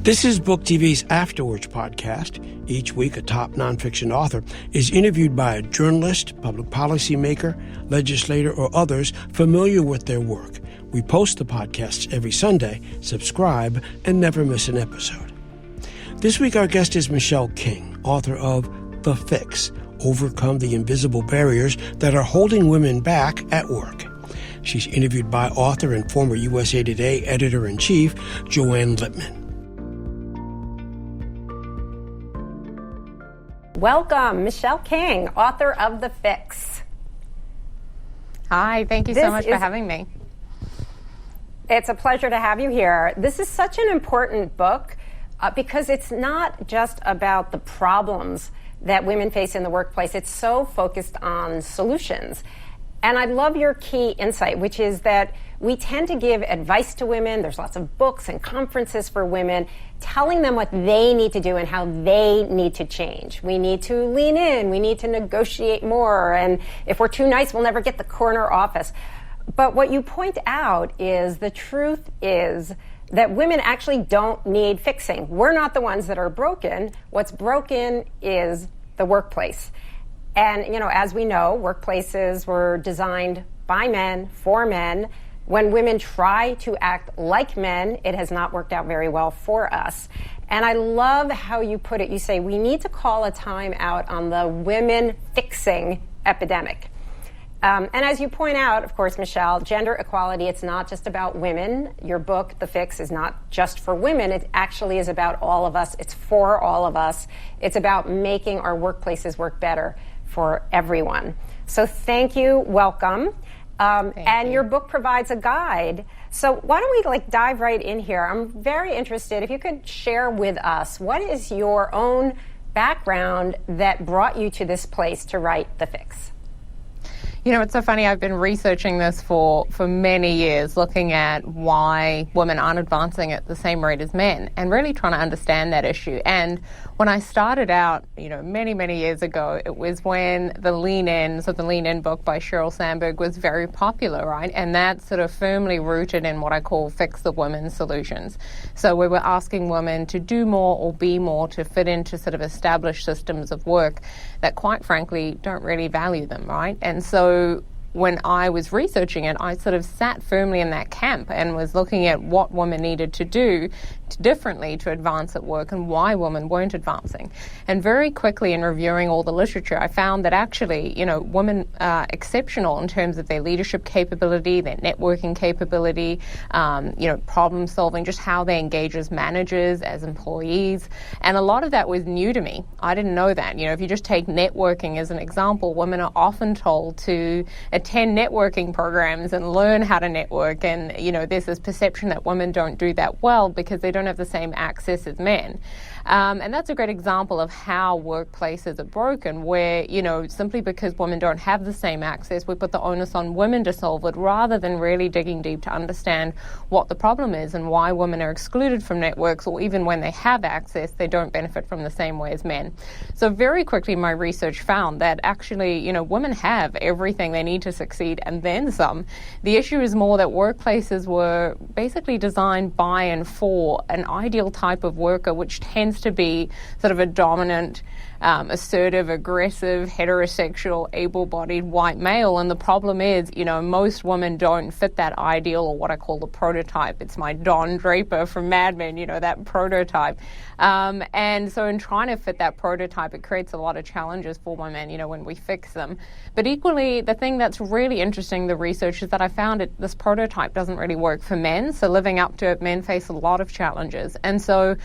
This is Book TV's Afterwards podcast. Each week, a top nonfiction author is interviewed by a journalist, public policy maker, legislator, or others familiar with their work. We post the podcasts every Sunday. Subscribe and never miss an episode. This week, our guest is Michelle King, author of The Fix: Overcome the Invisible Barriers That Are Holding Women Back at Work. She's interviewed by author and former USA Today editor-in-chief, Joanne Lipman. Welcome, Michelle King, author of The Fix. Hi, thank you so much for having me. It's a pleasure to have you here. This is such an important book because it's not just about the problems that women face in the workplace. It's so focused on solutions. And I love your key insight, which is that we tend to give advice to women. There's lots of books and conferences for women telling them what they need to do and how they need to change. We need to lean in. We need to negotiate more. And if we're too nice, we'll never get the corner office. But what you point out is the truth is that women actually don't need fixing. We're not the ones that are broken. What's broken is the workplace. And, you know, as we know, workplaces were designed by men, for men. When women try to act like men, it has not worked out very well for us. And I love how you put it. You say we need to call a time out on the women fixing epidemic. And as you point out, of course, Michelle, gender equality, it's not just about women. Your book, The Fix, is not just for women. It actually is about all of us. It's for all of us. It's about making our workplaces work better for everyone. So thank you, welcome. And your book provides a guide. So why don't we dive right in here? I'm very interested, if you could share with us, what is your own background that brought you to this place to write The Fix? You know, it's so funny. I've been researching this for many years, looking at why women aren't advancing at the same rate as men and really trying to understand that issue. And when I started out, you know, many, many years ago, it was when the Lean In, so the Lean In book by Sheryl Sandberg was very popular, right? And that's sort of firmly rooted in what I call fix the women solutions. So we were asking women to do more or be more to fit into sort of established systems of work that, quite frankly, don't really value them, right? And so when I was researching it, I sort of sat firmly in that camp and was looking at what women needed to do differently to advance at work and why women weren't advancing. And very quickly in reviewing all the literature, I found that actually, you know, women are exceptional in terms of their leadership capability, their networking capability, you know, problem solving, just how they engage as managers, as employees. And a lot of that was new to me. I didn't know that. You know, if you just take networking as an example, women are often told to attend networking programs and learn how to network. And, you know, there's this perception that women don't do that well because they don't have the same access as men. And that's a great example of how workplaces are broken, where, you know, simply because women don't have the same access, we put the onus on women to solve it rather than really digging deep to understand what the problem is and why women are excluded from networks, or even when they have access, they don't benefit from the same way as men. So very quickly, my research found that actually, you know, women have everything they need to succeed and then some. The issue is more that workplaces were basically designed by and for an ideal type of worker, which tends to be sort of a dominant, assertive, aggressive, heterosexual, able-bodied white male. And the problem is, you know, most women don't fit that ideal, or what I call the prototype. It's my Don Draper from Mad Men, you know, that prototype. And so in trying to fit that prototype, it creates a lot of challenges for women, you know, when we fix them. But equally, the thing that's really interesting, the research, is that I found this prototype doesn't really work for men. So living up to it, men face a lot of challenges. And so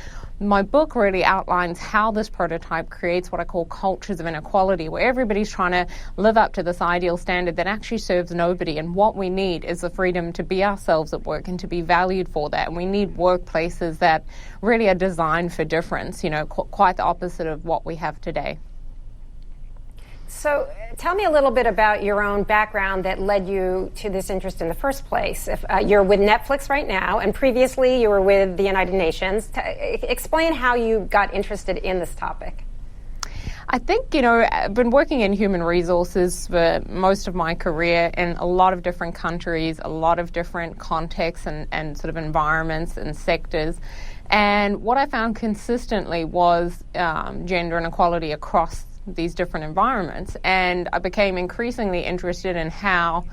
my book really outlines how this prototype creates what I call cultures of inequality, where everybody's trying to live up to this ideal standard that actually serves nobody. And what we need is the freedom to be ourselves at work and to be valued for that. And we need workplaces that really are designed for difference, you know, quite the opposite of what we have today. So tell me a little bit about your own background that led you to this interest in the first place. If you're with Netflix right now, and previously you were with the United Nations. Explain how you got interested in this topic. I think, I've been working in human resources for most of my career in a lot of different countries, a lot of different contexts and sort of environments and sectors. And what I found consistently was gender inequality across these different environments. And I became increasingly interested in how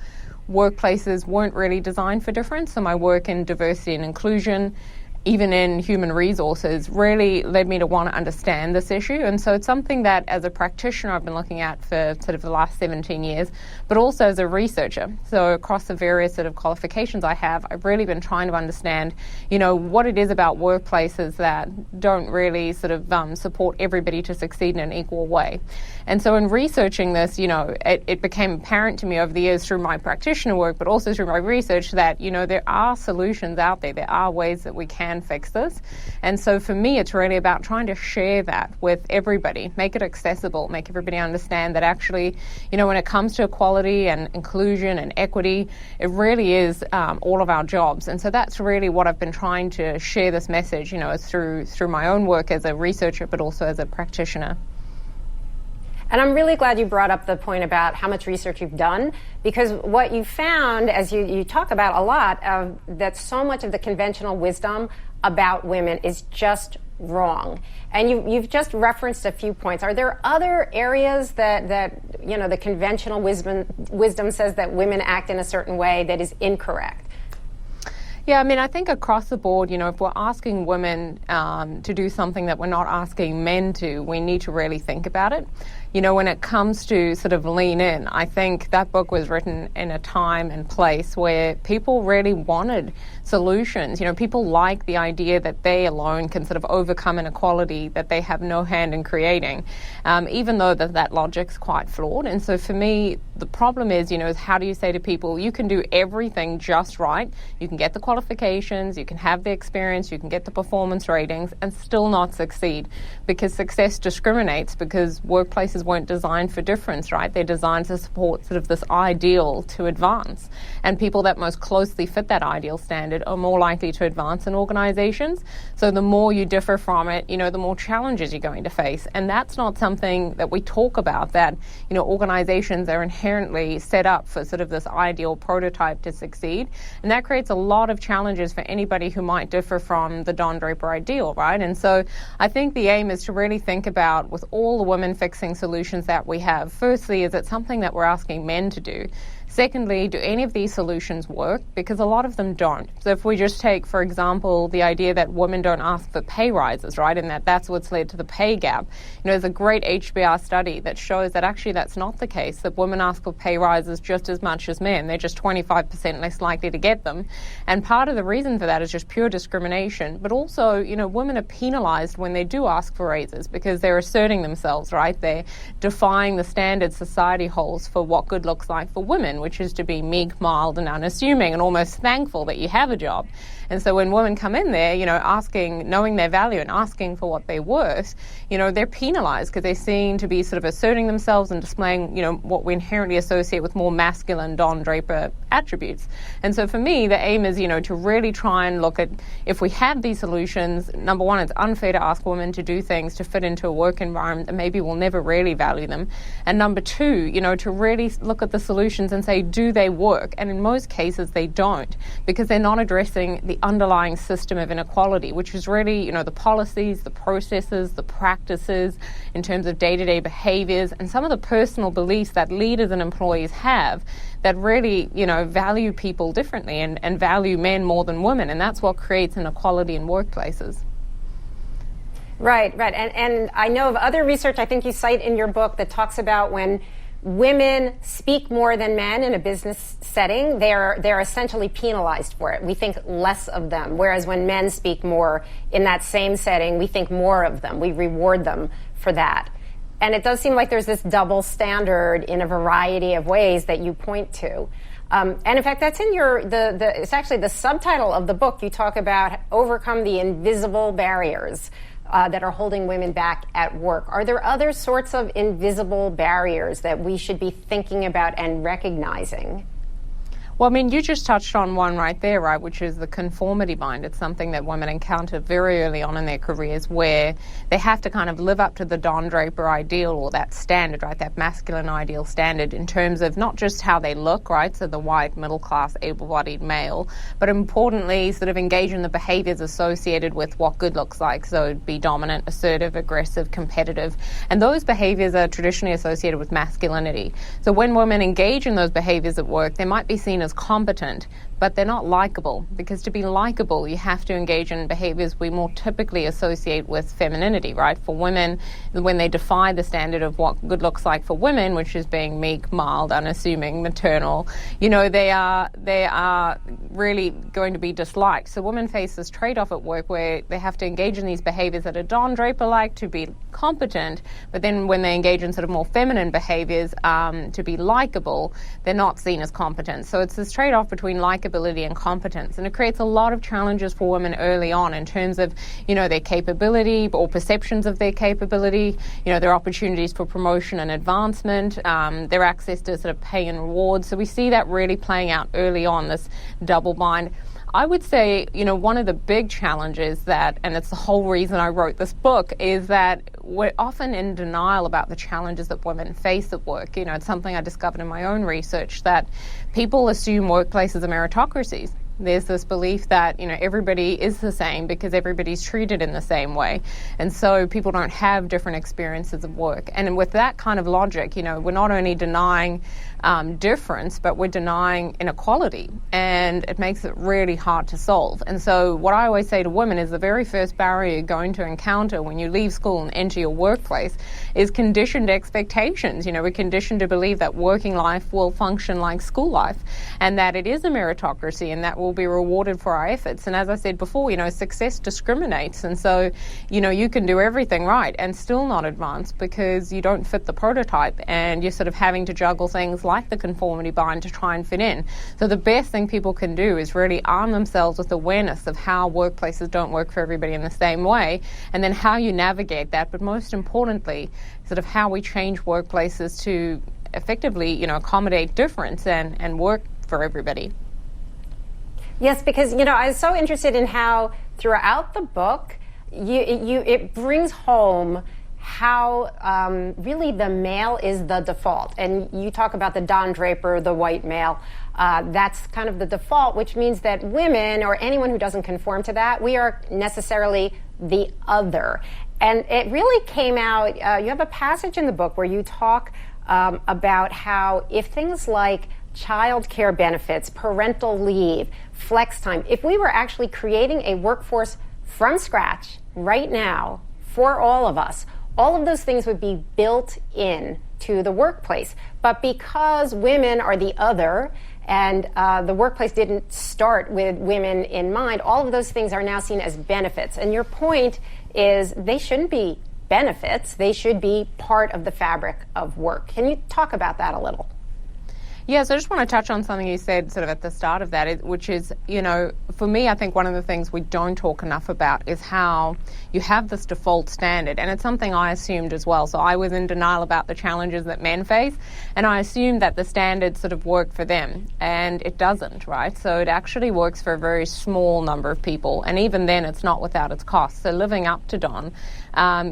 workplaces weren't really designed for difference. So my work in diversity and inclusion, even in human resources, really led me to want to understand this issue. And so it's something that as a practitioner I've been looking at for sort of the last 17 years, but also as a researcher. So across the various sort of qualifications I have, I've really been trying to understand, what it is about workplaces that don't really sort of support everybody to succeed in an equal way. And so in researching this, it became apparent to me over the years through my practitioner work, but also through my research that, there are solutions out there. There are ways that we can fix this. And so for me, it's really about trying to share that with everybody, make it accessible, make everybody understand that actually, when it comes to equality and inclusion and equity, it really is all of our jobs. And so that's really what I've been trying to share this message, through my own work as a researcher, but also as a practitioner. And I'm really glad you brought up the point about how much research you've done, because what you found, as you talk about a lot, that so much of the conventional wisdom about women is just wrong. And you've just referenced a few points. Are there other areas that the conventional wisdom says that women act in a certain way that is incorrect? Yeah, I think across the board, if we're asking women to do something that we're not asking men to, we need to really think about it. When it comes to sort of lean in, I think that book was written in a time and place where people really wanted solutions. People like the idea that they alone can sort of overcome inequality that they have no hand in creating, even though that logic's quite flawed. And so for me, the problem is how do you say to people, you can do everything just right, you can get the qualifications, you can have the experience, you can get the performance ratings and still not succeed, because success discriminates, because workplaces weren't designed for difference, right? They're designed to support sort of this ideal to advance. And people that most closely fit that ideal standard are more likely to advance in organizations. So the more you differ from it, the more challenges you're going to face. And that's not something that we talk about, that, organizations are inherently set up for sort of this ideal prototype to succeed. And that creates a lot of challenges for anybody who might differ from the Don Draper ideal, right? And so I think the aim is to really think about, with all the women fixing solutions that we have, firstly, is it something that we're asking men to do? Secondly, do any of these solutions work? Because a lot of them don't. So if we just take, for example, the idea that women don't ask for pay rises, right, and that's what's led to the pay gap. There's a great HBR study that shows that actually that's not the case, that women ask for pay rises just as much as men. They're just 25% less likely to get them. And part of the reason for that is just pure discrimination. But also, women are penalized when they do ask for raises because they're asserting themselves, right? They're defying the standards society holds for what good looks like for women, which is to be meek, mild and unassuming and almost thankful that you have a job. And so when women come in there, asking, knowing their value and asking for what they're worth, they're penalized because they're seen to be sort of asserting themselves and displaying, what we inherently associate with more masculine Don Draper attributes. And so for me, the aim is, to really try and look at, if we have these solutions, number one, it's unfair to ask women to do things to fit into a work environment that maybe will never really value them. And number two, to really look at the solutions and say, do they work? And in most cases, they don't, because they're not addressing the underlying system of inequality, which is really, the policies, the processes, the practices in terms of day-to-day behaviors and some of the personal beliefs that leaders and employees have that really, value people differently and value men more than women. And that's what creates inequality in workplaces. Right. And I know of other research I think you cite in your book that talks about when women speak more than men in a business setting, they're essentially penalized for it. We think less of them, whereas when men speak more in that same setting, we think more of them. We reward them for that. And it does seem like there's this double standard in a variety of ways that you point to. And in fact, that's in it's actually the subtitle of the book. You talk about overcome the invisible barriers that are holding women back at work. Are there other sorts of invisible barriers that we should be thinking about and recognizing? Well, I mean, you just touched on one right there, right, which is the conformity bind. It's something that women encounter very early on in their careers where they have to kind of live up to the Don Draper ideal or that standard, right, that masculine ideal standard in terms of not just how they look, right, so the white, middle-class, able-bodied male, but importantly sort of engage in the behaviors associated with what good looks like, so be dominant, assertive, aggressive, competitive, and those behaviors are traditionally associated with masculinity. So when women engage in those behaviors at work, they might be seen as competent, but they're not likable, because to be likable, you have to engage in behaviors we more typically associate with femininity, right? For women, when they defy the standard of what good looks like for women, which is being meek, mild, unassuming, maternal, you know, they are really going to be disliked. So women face this trade-off at work where they have to engage in these behaviors that are Don Draper-like to be competent, but then when they engage in sort of more feminine behaviors to be likable, they're not seen as competent. So it's this trade-off between likability and competence, and it creates a lot of challenges for women early on in terms of, you know, their capability or perceptions of their capability, you know, their opportunities for promotion and advancement, their access to sort of pay and rewards. So we see that really playing out early on, this double bind. I would say, you know, one of the big challenges that, and it's the whole reason I wrote this book, is that we're often in denial about the challenges that women face at work. You know, it's something I discovered in my own research, that people assume workplaces are meritocracies. There's this belief that, you know, everybody is the same because everybody's treated in the same way. And so people don't have different experiences of work. And with that kind of logic, you know, we're not only denying difference, but we're denying inequality. And it makes it really hard to solve. And so what I always say to women is the very first barrier you're going to encounter when you leave school and enter your workplace is conditioned expectations. You know, we're conditioned to believe that working life will function like school life and that it is a meritocracy and that we'll be rewarded for our efforts. And as I said before, you know, success discriminates. And so, you know, you can do everything right and still not advance because you don't fit the prototype and you're sort of having to juggle things like the conformity bind to try and fit in. So the best thing people can do is really arm themselves with awareness of how workplaces don't work for everybody in the same way, and then how you navigate that, but most importantly, sort of how we change workplaces to effectively, you know, accommodate difference and work for everybody. Yes, because, you know, I was so interested in how throughout the book, it brings home how really the male is the default. And you talk about the Don Draper, the white male. That's kind of the default, which means that women or anyone who doesn't conform to that, we are necessarily the other. And it really came out, you have a passage in the book where you talk about how if things like child care benefits, parental leave, flex time, if we were actually creating a workforce from scratch right now for all of us, all of those things would be built in to the workplace. But because women are the other and the workplace didn't start with women in mind, all of those things are now seen as benefits. And your point is they shouldn't be benefits. They should be part of the fabric of work. Can you talk about that a little? Yeah, so I just want to touch on something you said sort of at the start of that, which is, you know, for me, I think one of the things we don't talk enough about is how you have this default standard, and it's something I assumed as well. So I was in denial about the challenges that men face, and I assumed that the standard sort of worked for them, and it doesn't, right? So it actually works for a very small number of people, and even then it's not without its costs. So living up to Don,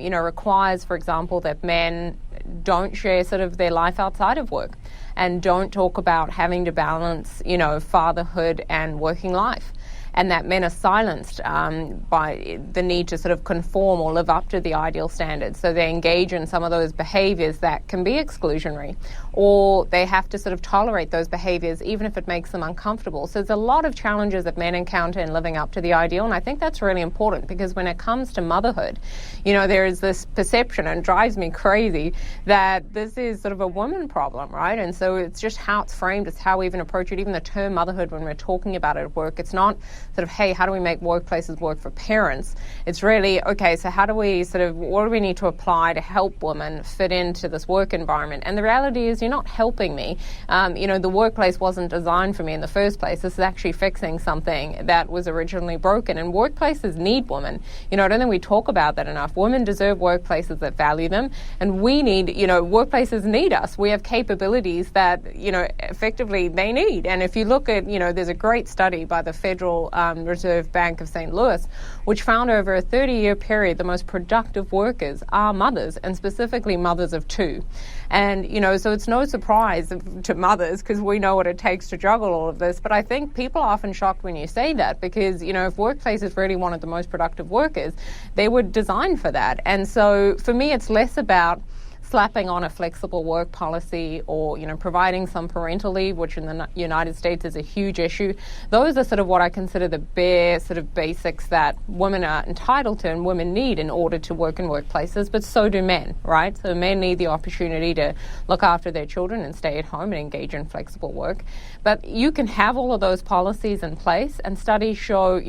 you know, requires, for example, that men don't share sort of their life outside of work and don't talk about having to balance, you know, fatherhood and working life. And that men are silenced by the need to sort of conform or live up to the ideal standards. So they engage in some of those behaviors that can be exclusionary, or they have to sort of tolerate those behaviors even if it makes them uncomfortable. So there's a lot of challenges that men encounter in living up to the ideal, and I think that's really important because when it comes to motherhood, you know, there is this perception, and it drives me crazy, that this is sort of a woman problem, right? And so it's just how it's framed, it's how we even approach it. Even the term motherhood, when we're talking about it at work, it's not sort of, hey, how do we make workplaces work for parents? It's really, okay, so how do we what do we need to apply to help women fit into this work environment? And the reality is, you're not helping me. The workplace wasn't designed for me in the first place. This is actually fixing something that was originally broken. And workplaces need women. I don't think we talk about that enough. Women deserve workplaces that value them. And we need, workplaces need us. We have capabilities that, effectively they need. And if you look at, there's a great study by the Federal Reserve Bank of St. Louis, which found over a 30-year period the most productive workers are mothers, and specifically mothers of two. And, so it's no surprise to mothers, because we know what it takes to juggle all of this. But I think people are often shocked when you say that, because, if workplaces really wanted the most productive workers, they were designed for that. And so for me, it's less about slapping on a flexible work policy or, providing some parental leave, which in the United States is a huge issue. Those are sort of what I consider the bare sort of basics that women are entitled to and women need in order to work in workplaces, but so do men, right? So men need the opportunity to look after their children and stay at home and engage in flexible work. But you can have all of those policies in place, and studies show,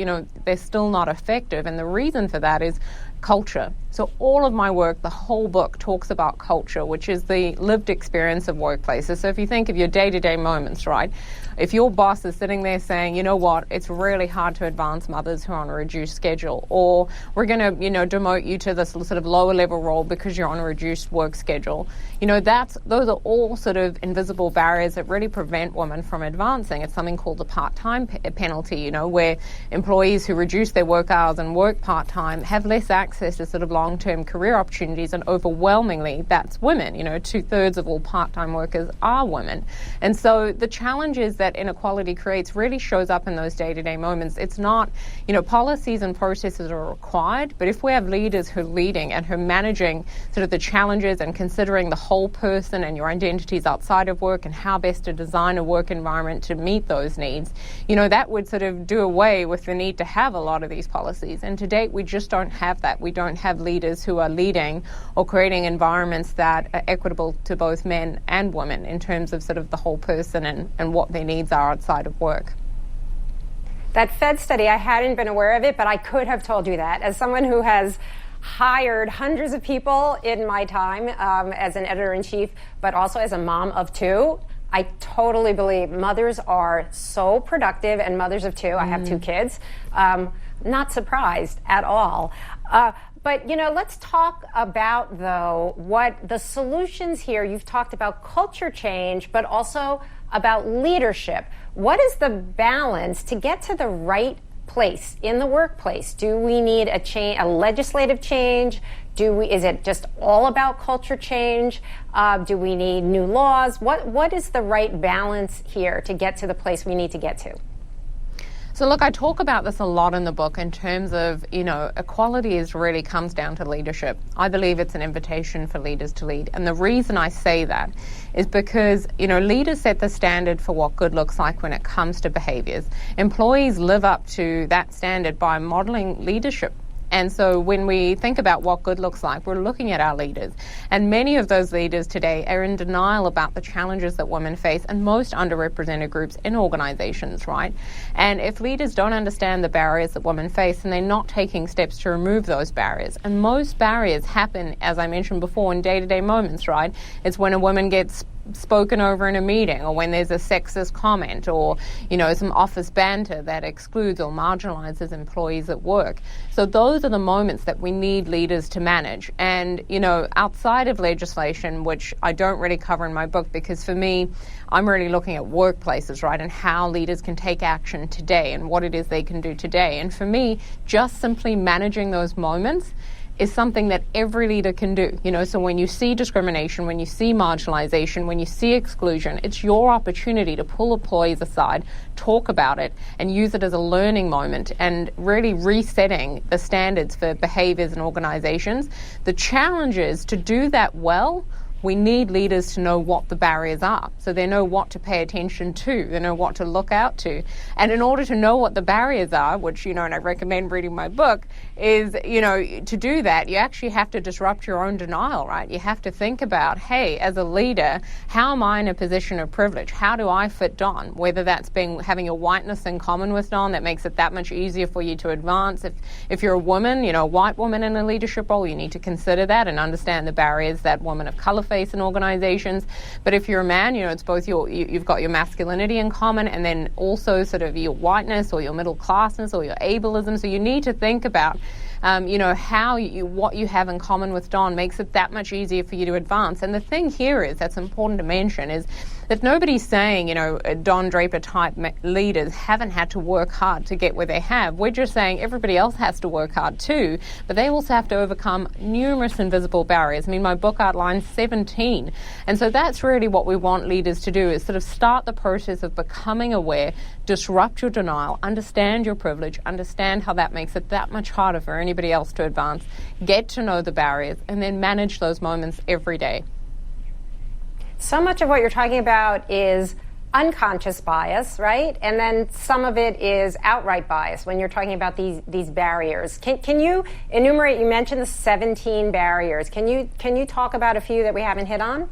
they're still not effective. And the reason for that is culture. So all of my work, the whole book, talks about culture, which is the lived experience of workplaces. So if you think of your day-to-day moments, right? If your boss is sitting there saying, you know what, it's really hard to advance mothers who are on a reduced schedule, or we're going to, demote you to this sort of lower level role because you're on a reduced work schedule, those are all sort of invisible barriers that really prevent women from advancing. It's something called the part-time penalty, where employees who reduce their work hours and work part-time have less access to sort of long-term career opportunities, and overwhelmingly that's women. 2/3 of all part-time workers are women. And so the challenges that inequality creates really shows up in those day-to-day moments. It's not, policies and processes are required, but if we have leaders who are leading and who are managing sort of the challenges and considering the whole person and your identities outside of work and how best to design a work environment to meet those needs, that would sort of do away with the need to have a lot of these policies. And to date, we just don't have that. We don't have leaders who are leading or creating environments that are equitable to both men and women in terms of sort of the whole person and what they need are outside of work. That Fed study, I hadn't been aware of it, but I could have told you that. As someone who has hired hundreds of people in my time as an editor-in-chief, but also as a mom of two, I totally believe mothers are so productive, and mothers of two, I have two kids, not surprised at all. But, let's talk about, though, what the solutions here. You've talked about culture change, but also about leadership. What is the balance to get to the right place in the workplace? Do we need a legislative change? Is it just all about culture change? Do we need new laws? What is the right balance here to get to the place we need to get to? So look, I talk about this a lot in the book in terms of, equality really comes down to leadership. I believe it's an invitation for leaders to lead. And the reason I say that is because, leaders set the standard for what good looks like when it comes to behaviors. Employees live up to that standard by modeling leadership. And so when we think about what good looks like, we're looking at our leaders. And many of those leaders today are in denial about the challenges that women face and most underrepresented groups in organizations, right? And if leaders don't understand the barriers that women face, then they're not taking steps to remove those barriers. And most barriers happen, as I mentioned before, in day-to-day moments, right? It's when a woman gets spoken over in a meeting, or when there's a sexist comment, or some office banter that excludes or marginalizes employees at work. So those are the moments that we need leaders to manage. And outside of legislation, which I don't really cover in my book, because for me I'm really looking at workplaces, right, and how leaders can take action today and what it is they can do today. And for me, just simply managing those moments is something that every leader can do. So when you see discrimination, when you see marginalization, when you see exclusion, it's your opportunity to pull employees aside, talk about it, and use it as a learning moment and really resetting the standards for behaviors in organizations. The challenge is to do that well we need leaders to know what the barriers are. So they know what to pay attention to, they know what to look out to. And in order to know what the barriers are, which, and I recommend reading my book, is, to do that, you actually have to disrupt your own denial, right? You have to think about, hey, as a leader, how am I in a position of privilege? How do I fit Don? Whether that's having your whiteness in common with Don, that makes it that much easier for you to advance. If you're a woman, a white woman in a leadership role, you need to consider that and understand the barriers that women of color face in organizations. But if you're a man, it's both you've got your masculinity in common, and then also sort of your whiteness or your middle classness or your ableism. So you need to think about what you have in common with Don makes it that much easier for you to advance. And the thing here that's important to mention is that nobody's saying, Don Draper type leaders haven't had to work hard to get where they have. We're just saying everybody else has to work hard too, but they also have to overcome numerous invisible barriers. I mean, my book outlines 17. And so that's really what we want leaders to do, is sort of start the process of becoming aware, disrupt your denial, understand your privilege, understand how that makes it that much harder for anybody else to advance, get to know the barriers, and then manage those moments every day. So much of what you're talking about is unconscious bias, right? And then some of it is outright bias when you're talking about these barriers. Can you enumerate, you mentioned the 17 barriers. Can you talk about a few that we haven't hit on?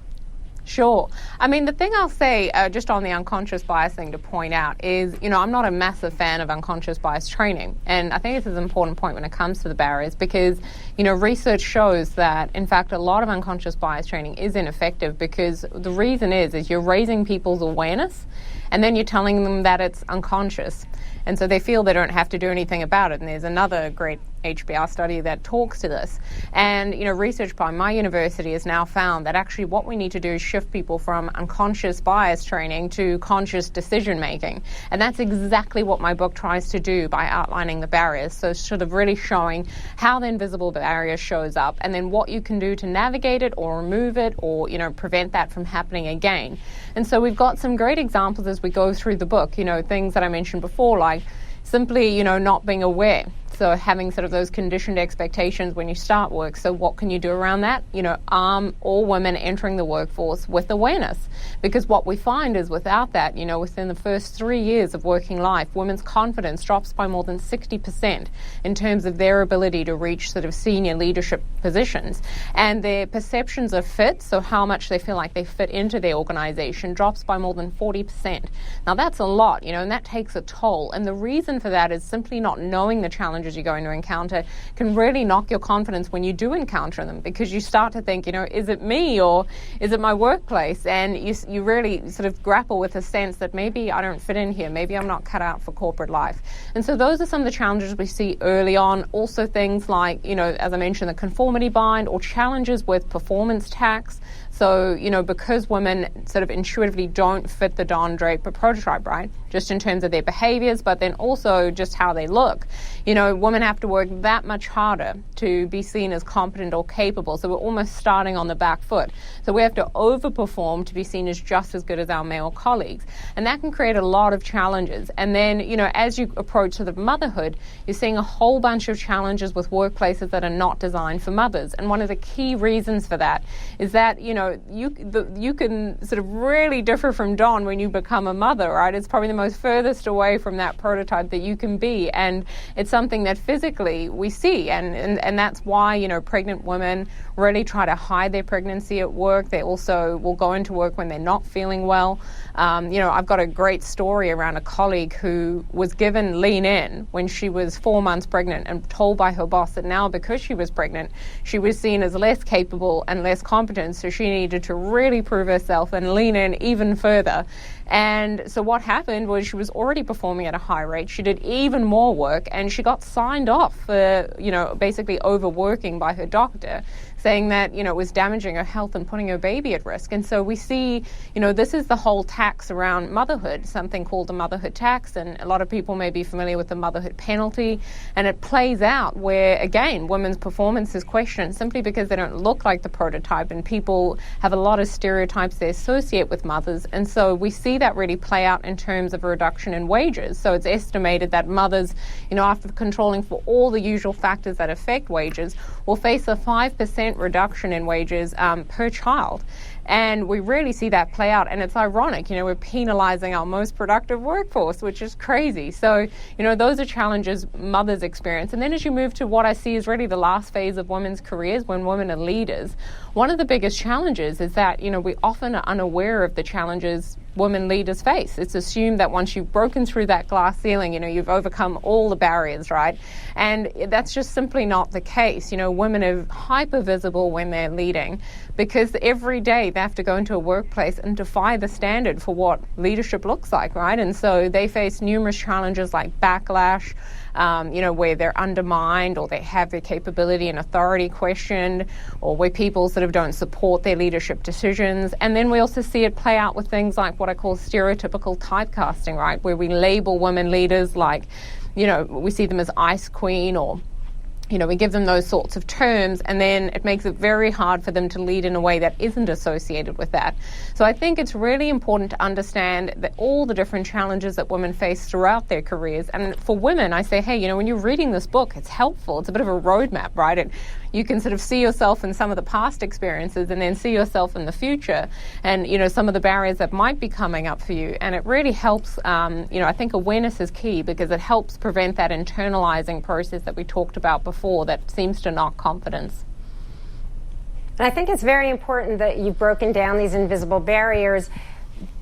Sure. I mean, the thing I'll say just on the unconscious bias thing to point out is, I'm not a massive fan of unconscious bias training. And I think this is an important point when it comes to the barriers because, research shows that, in fact, a lot of unconscious bias training is ineffective because the reason is you're raising people's awareness and then you're telling them that it's unconscious. And so they feel they don't have to do anything about it. And there's another great HBR study that talks to this. And, research by my university has now found that actually what we need to do is shift people from unconscious bias training to conscious decision making. And that's exactly what my book tries to do by outlining the barriers. So sort of really showing how the invisible barrier shows up and then what you can do to navigate it or remove it or, prevent that from happening again. And so we've got some great examples as we go through the book, things that I mentioned before, like simply, not being aware. So having sort of those conditioned expectations when you start work. So what can you do around that? Arm all women entering the workforce with awareness. Because what we find is without that, within the first 3 years of working life, women's confidence drops by more than 60% in terms of their ability to reach sort of senior leadership positions. And their perceptions of fit, so how much they feel like they fit into their organization, drops by more than 40%. Now that's a lot, and that takes a toll. And the reason for that is simply not knowing the challenges you're going to encounter can really knock your confidence when you do encounter them, because you start to think, is it me or is it my workplace? And you really sort of grapple with a sense that maybe I don't fit in here, maybe I'm not cut out for corporate life. And so those are some of the challenges we see early on. Also things like, as I mentioned, the conformity bind or challenges with performance tax. So, because women sort of intuitively don't fit the Don Draper prototype, right? Just in terms of their behaviors, but then also just how they look. Women have to work that much harder to be seen as competent or capable. So we're almost starting on the back foot. So we have to overperform to be seen as just as good as our male colleagues. And that can create a lot of challenges. And then, as you approach sort of motherhood, you're seeing a whole bunch of challenges with workplaces that are not designed for mothers. And one of the key reasons for that is that, you can sort of really differ from Don when you become a mother, right? It's probably the most furthest away from that prototype that you can be. And it's something that physically we see. And that's why, pregnant women really try to hide their pregnancy at work. They also will go into work when they're not feeling well. I've got a great story around a colleague who was given lean in when she was 4 months pregnant and told by her boss that now because she was pregnant, she was seen as less capable and less competent. So she needed to really prove herself and lean in even further. And so what happened was she was already performing at a high rate. She did even more work and she got signed off for, basically overworking by her doctor, saying that, it was damaging her health and putting her baby at risk. And so we see, this is the whole tax around motherhood, something called the motherhood tax. And a lot of people may be familiar with the motherhood penalty. And it plays out where, again, women's performance is questioned simply because they don't look like the prototype and people have a lot of stereotypes they associate with mothers. And so we see that really play out in terms of of a reduction in wages. So it's estimated that mothers, after controlling for all the usual factors that affect wages, will face a 5% reduction in wages per child. And we really see that play out. And it's ironic, we're penalizing our most productive workforce, which is crazy. So, those are challenges mothers experience. And then as you move to what I see is really the last phase of women's careers, when women are leaders, one of the biggest challenges is that, we often are unaware of the challenges women leaders face. It's assumed that once you've broken through that glass ceiling, you've overcome all the barriers, right? And that's just simply not the case. Women are hyper visible when they're leading, because every day they have to go into a workplace and defy the standard for what leadership looks like, right? And so they face numerous challenges like backlash, where they're undermined, or they have their capability and authority questioned, or where people sort of don't support their leadership decisions. And then we also see it play out with things like what I call stereotypical typecasting, right? Where we label women leaders like, we see them as ice queen, or we give them those sorts of terms, and then it makes it very hard for them to lead in a way that isn't associated with that. So I think it's really important to understand that all the different challenges that women face throughout their careers. And for women, I say, hey, when you're reading this book, it's helpful. It's a bit of a roadmap, right? You can sort of see yourself in some of the past experiences and then see yourself in the future, and, some of the barriers that might be coming up for you. And it really helps, I think awareness is key, because it helps prevent that internalizing process that we talked about before that seems to knock confidence. And I think it's very important that you've broken down these invisible barriers,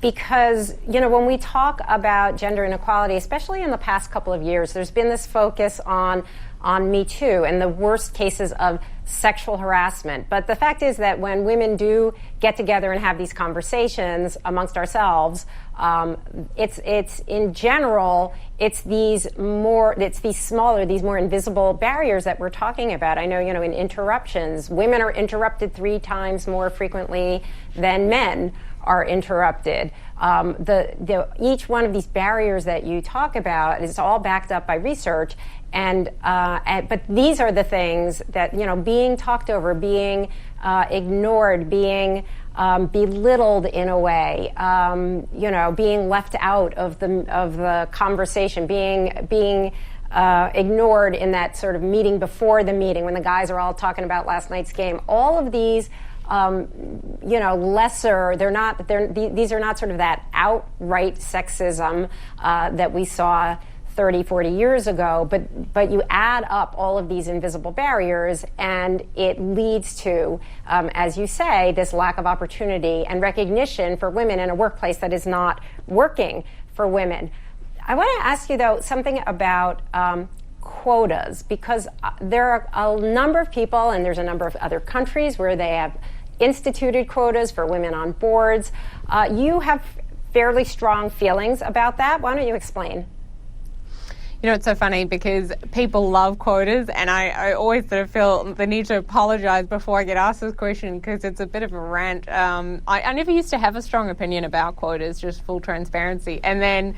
because, when we talk about gender inequality, especially in the past couple of years, there's been this focus on Me Too and the worst cases of sexual harassment. But the fact is that when women do get together and have these conversations amongst ourselves, it's in general, it's these smaller, these more invisible barriers that we're talking about. I know, in interruptions, women are interrupted 3 times more frequently than men are interrupted. Each one of these barriers that you talk about is all backed up by research, but these are the things that, being talked over, being ignored, being belittled in a way, being left out of the conversation, being ignored in that sort of meeting before the meeting when the guys are all talking about last night's game. All of these lesser, these are not sort of that outright sexism that we saw 30, 40 years ago, but you add up all of these invisible barriers, and it leads to, as you say, this lack of opportunity and recognition for women in a workplace that is not working for women. I want to ask you, though, something about quotas, because there are a number of people, and there's a number of other countries where they have instituted quotas for women on boards. You have fairly strong feelings about that. Why don't you explain? It's so funny because people love quotas, and I always sort of feel the need to apologize before I get asked this question, because it's a bit of a rant. I never used to have a strong opinion about quotas, just full transparency. And then,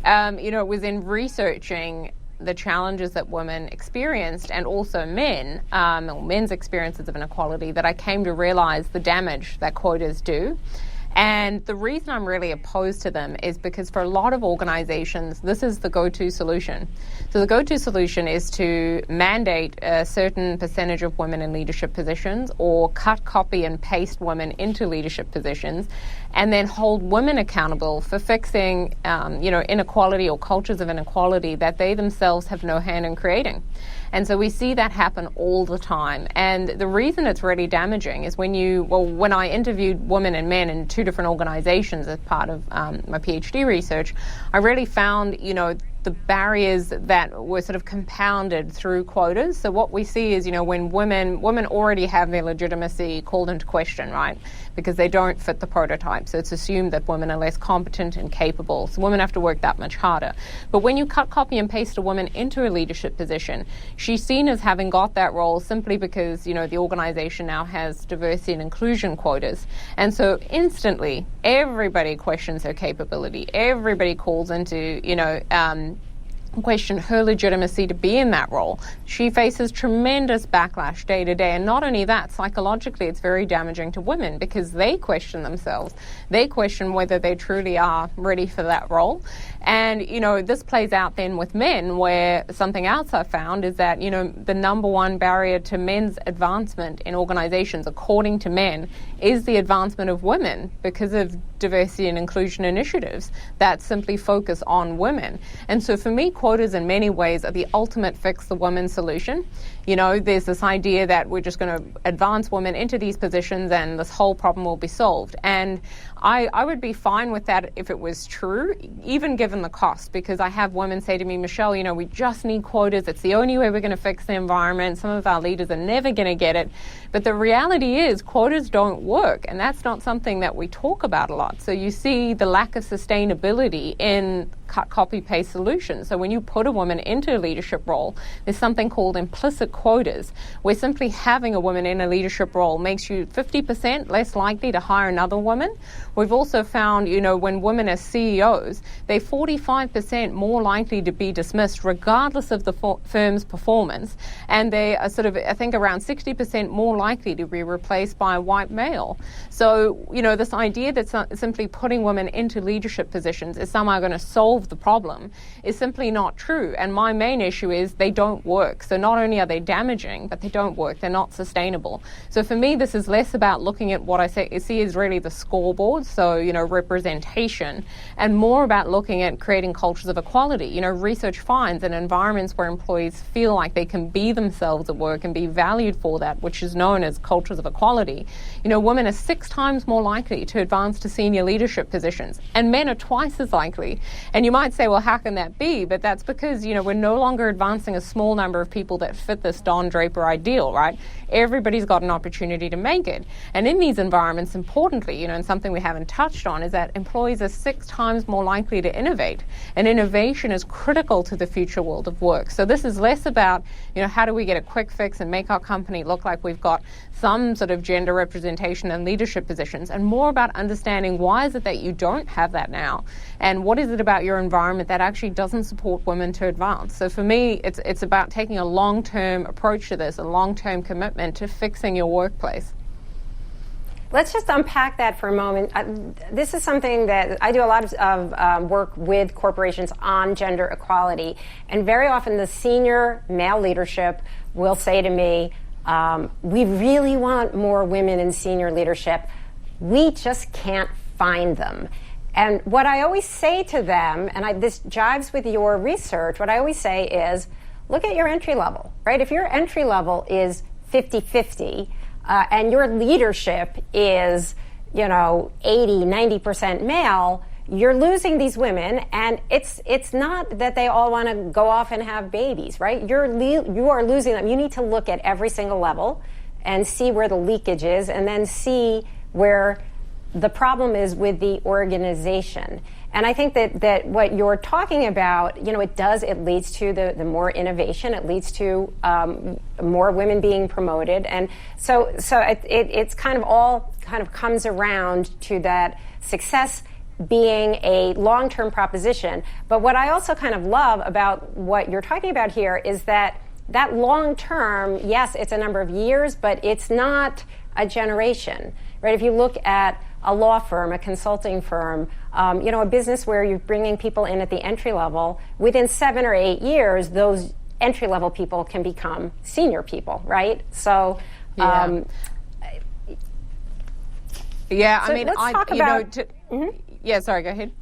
it was in researching the challenges that women experienced, and also men's experiences of inequality, that I came to realize the damage that quotas do. And the reason I'm really opposed to them is because for a lot of organizations, this is the go-to solution. So the go-to solution is to mandate a certain percentage of women in leadership positions, or cut, copy, and paste women into leadership positions, and then hold women accountable for fixing, inequality or cultures of inequality that they themselves have no hand in creating. And so we see that happen all the time. And the reason it's really damaging is when I interviewed women and men in 2 different organizations as part of my PhD research, I really found, the barriers that were sort of compounded through quotas. So what we see is, when women already have their legitimacy called into question, right? Because they don't fit the prototype. So it's assumed that women are less competent and capable. So women have to work that much harder. But when you cut, copy, and paste a woman into a leadership position, she's seen as having got that role simply because, the organization now has diversity and inclusion quotas. And so instantly, everybody questions her capability. Everybody calls into, question her legitimacy to be in that role. She faces tremendous backlash day to day, and not only that, psychologically it's very damaging to women because they question themselves. They question whether they truly are ready for that role. And, you know, this plays out then with men, where something else I've found is that, you know, the number one barrier to men's advancement in organizations, according to men, is the advancement of women because of diversity and inclusion initiatives that simply focus on women. And so for me, quotas in many ways are the ultimate fix the women solution. You know, there's this idea that we're just going to advance women into these positions and this whole problem will be solved. And I would be fine with that if it was true, even given the cost, because I have women say to me, Michelle, you know, we just need quotas. It's the only way we're going to fix the environment. Some of our leaders are never going to get it. But the reality is quotas don't work, and that's not something that we talk about a lot. So you see the lack of sustainability in cut, copy, paste solutions. So when you put a woman into a leadership role, there's something called implicit quotas, where simply having a woman in a leadership role makes you 50% less likely to hire another woman. We've also found, you know, when women are CEOs, they're 45% more likely to be dismissed regardless of the firm's performance, and they are sort of, I think, around 60% more likely to be replaced by a white male. So, you know, this idea that simply putting women into leadership positions is somehow going to solve the problem is simply not true. And my main issue is they don't work. So not only are they damaging, but they don't work. They're not sustainable. So for me, this is less about looking at what I see as really the scoreboard, so, you know, representation, and more about looking at creating cultures of equality. You know, research finds in environments where employees feel like they can be themselves at work and be valued for that, which is known as cultures of equality, you know, women are 6 times more likely to advance to senior leadership positions, and men are twice as likely. And you might say, well, how can that be? But that's because, you know, we're no longer advancing a small number of people that fit this Don Draper ideal, right? Everybody's got an opportunity to make it. And in these environments, importantly, you know, and something we haven't touched on is that employees are 6 times more likely to innovate. And innovation is critical to the future world of work. So this is less about, you know, how do we get a quick fix and make our company look like we've got some sort of gender representation in leadership positions, and more about understanding why is it that you don't have that now, and what is it about your environment that actually doesn't support women to advance. So for me, it's about taking a long-term approach to this, a long-term commitment to fixing your workplace. Let's just unpack that for a moment. This is something that I do a lot of work with corporations on gender equality, and very often the senior male leadership will say to me, we really want more women in senior leadership. We just can't find them. And what I always say to them, and this jives with your research, what I always say is, look at your entry level, right? If your entry level is 50-50, and your leadership is, you know, 80-90% male, you're losing these women, and it's not that they all want to go off and have babies, right? You are losing them. You need to look at every single level and see where the leakage is, and then see where the problem is with the organization. And I think that what you're talking about, you know, it leads to the more innovation. It leads to more women being promoted. And so it's kind of all kind of comes around to that success being a long-term proposition. But what I also kind of love about what you're talking about here is that long-term, yes, it's a number of years, but it's not a generation, right? If you look at a law firm, a consulting firm, you know, a business where you're bringing people in at the entry level, within 7 or 8 years, those entry level people can become senior people, right? So, I mean, let's talk about. Yeah, sorry, go ahead.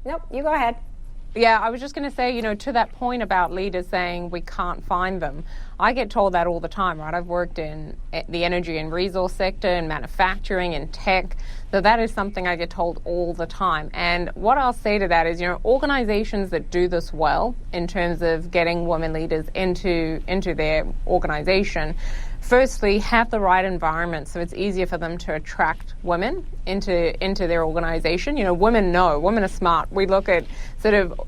Nope, you go ahead. Yeah, I was just going to say, you know, to that point about leaders saying we can't find them, I get told that all the time, right? I've worked in the energy and resource sector, in manufacturing, in tech, so that is something I get told all the time. And what I'll say to that is, you know, organizations that do this well in terms of getting women leaders into their organization, firstly, have the right environment so it's easier for them to attract women into their organization. Women are smart. We look at sort of,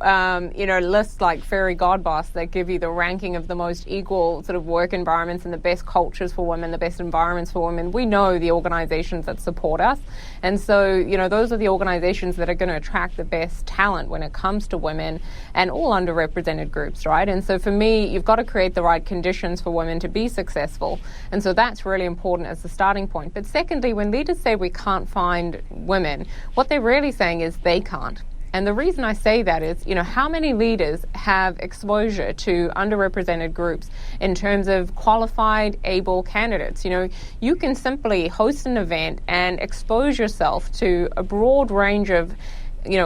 lists like Fairy Godboss that give you the ranking of the most equal sort of work environments and the best cultures for women, the best environments for women. We know the organizations that support us. And so, those are the organizations that are going to attract the best talent when it comes to women and all underrepresented groups, right? And so for me, you've got to create the right conditions for women to be successful. And so that's really important as the starting point. But secondly, when leaders say we can't find women, what they're really saying is they can't. And the reason I say that is, how many leaders have exposure to underrepresented groups in terms of qualified, able candidates? You can simply host an event and expose yourself to a broad range of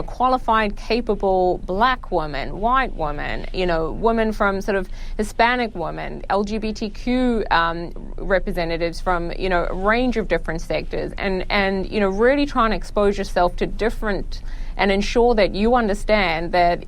qualified, capable black women, white women, women from sort of Hispanic women, LGBTQ representatives from, a range of different sectors, and really trying to expose yourself to different and ensure that you understand that,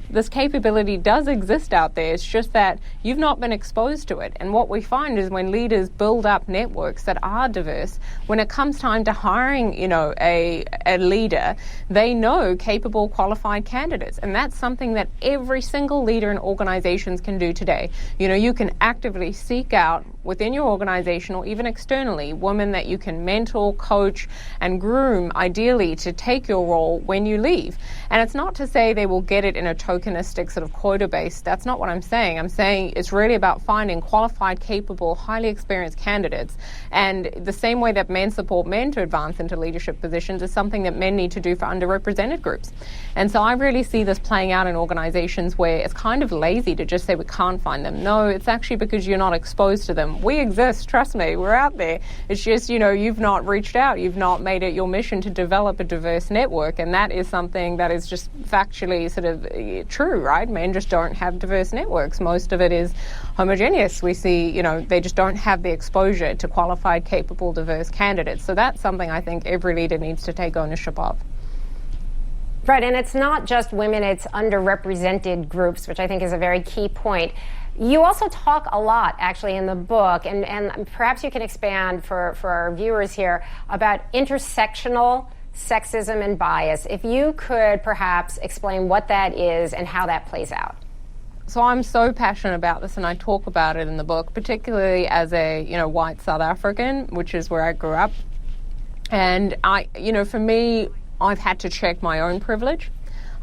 this capability does exist out there. It's just that you've not been exposed to it. And what we find is when leaders build up networks that are diverse, when it comes time to hiring, a leader, they know capable, qualified candidates. And that's something that every single leader in organizations can do today. You can actively seek out within your organization or even externally women that you can mentor, coach, and groom, ideally, to take your role when you leave. And it's not to say they will get it in a tokenistic sort of quota base. That's not what I'm saying. I'm saying it's really about finding qualified, capable, highly experienced candidates. And the same way that men support men to advance into leadership positions is something that men need to do for underrepresented groups. And so I really see this playing out in organizations where it's kind of lazy to just say we can't find them. No, it's actually because you're not exposed to them. We exist, trust me, we're out there. It's just, you've not reached out, you've not made it your mission to develop a diverse network, and that is something that is just factually sort of true, right? Men just don't have diverse networks. Most of it is homogeneous. We see, they just don't have the exposure to qualified, capable, diverse candidates. So that's something I think every leader needs to take ownership of. Right, and it's not just women, it's underrepresented groups, which I think is a very key point. You also talk a lot, actually, in the book, and perhaps you can expand for our viewers here, about intersectional sexism and bias. If you could perhaps explain what that is and how that plays out. So I'm so passionate about this, and I talk about it in the book, particularly as a white South African, which is where I grew up. And for me, I've had to check my own privilege.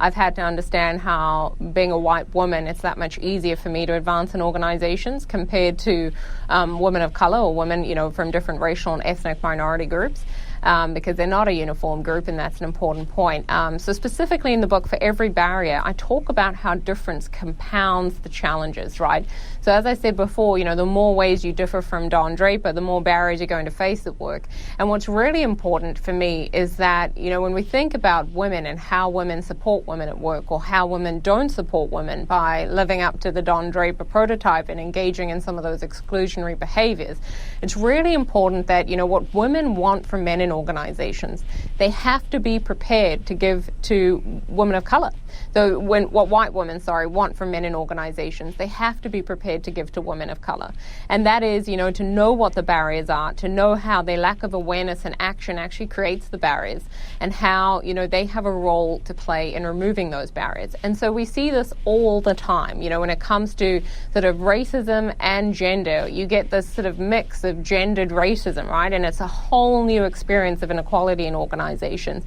I've had to understand how, being a white woman, it's that much easier for me to advance in organizations compared to women of color or women, from different racial and ethnic minority groups. Because they're not a uniform group, and that's an important point. So specifically in the book, for every barrier, I talk about how difference compounds the challenges, right? So as I said before, the more ways you differ from Don Draper, the more barriers you're going to face at work. And what's really important for me is that, when we think about women and how women support women at work, or how women don't support women by living up to the Don Draper prototype and engaging in some of those exclusionary behaviors, it's really important that, what women want from men in organizations, they have to be prepared to give to women of color. So what white women, want from men in organizations, they have to be prepared to give to women of color. And that is, to know what the barriers are, to know how their lack of awareness and action actually creates the barriers, and how, they have a role to play in removing those barriers. And so we see this all the time, when it comes to sort of racism and gender. You get this sort of mix of gendered racism, right? And it's a whole new experience of inequality in organizations.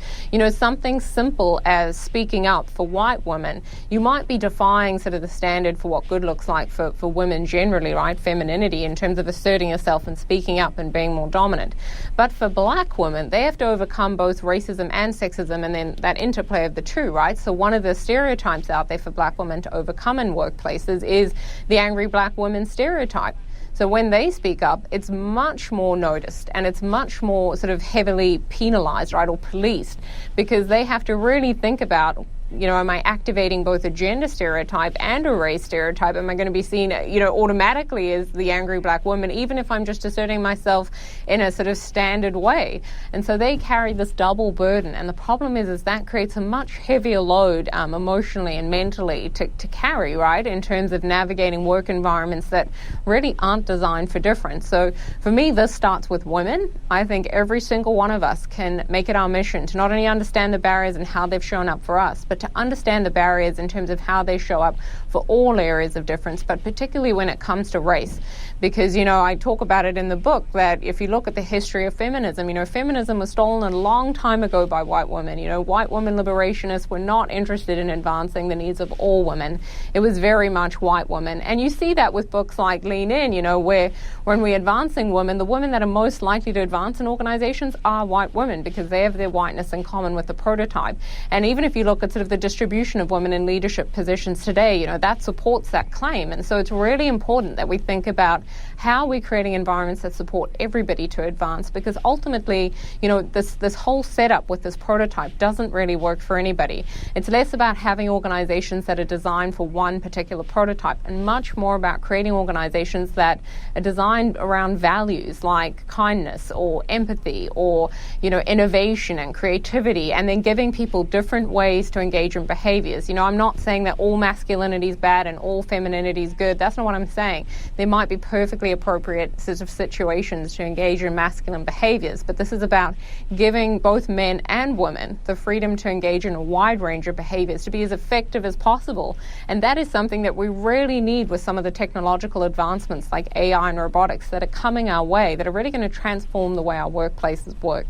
Something simple as speaking up for white women, you might be defying sort of the standard for what good looks like for women generally, right? Femininity, in terms of asserting yourself and speaking up and being more dominant. But for black women, they have to overcome both racism and sexism, and then that interplay of the two, right? So one of the stereotypes out there for black women to overcome in workplaces is the angry black woman stereotype. So when they speak up, it's much more noticed, and it's much more sort of heavily penalized, right, or policed, because they have to really think about am I activating both a gender stereotype and a race stereotype? Am I going to be seen, automatically as the angry black woman, even if I'm just asserting myself in a sort of standard way? And so they carry this double burden. And the problem is that creates a much heavier load emotionally and mentally to carry, right, in terms of navigating work environments that really aren't designed for difference. So for me, this starts with women. I think every single one of us can make it our mission to not only understand the barriers and how they've shown up for us, but to understand the barriers in terms of how they show up for all areas of difference, but particularly when it comes to race. Because, I talk about it in the book that if you look at the history of feminism, feminism was stolen a long time ago by white women. White women liberationists were not interested in advancing the needs of all women. It was very much white women. And you see that with books like Lean In, where when we're advancing women, the women that are most likely to advance in organizations are white women because they have their whiteness in common with the prototype. And even if you look at sort of the distribution of women in leadership positions today, that supports that claim. And so it's really important that we think about how we're creating environments that support everybody to advance, because ultimately, this whole setup with this prototype doesn't really work for anybody. It's less about having organizations that are designed for one particular prototype and much more about creating organizations that are designed around values like kindness or empathy or, innovation and creativity, and then giving people different ways to engage in behaviors. I'm not saying that all masculinity is bad and all femininity is good. That's not what I'm saying. There might be perfectly appropriate sort of situations to engage in masculine behaviors, but this is about giving both men and women the freedom to engage in a wide range of behaviors to be as effective as possible. And that is something that we really need with some of the technological advancements like AI and robotics that are coming our way, that are really going to transform the way our workplaces work.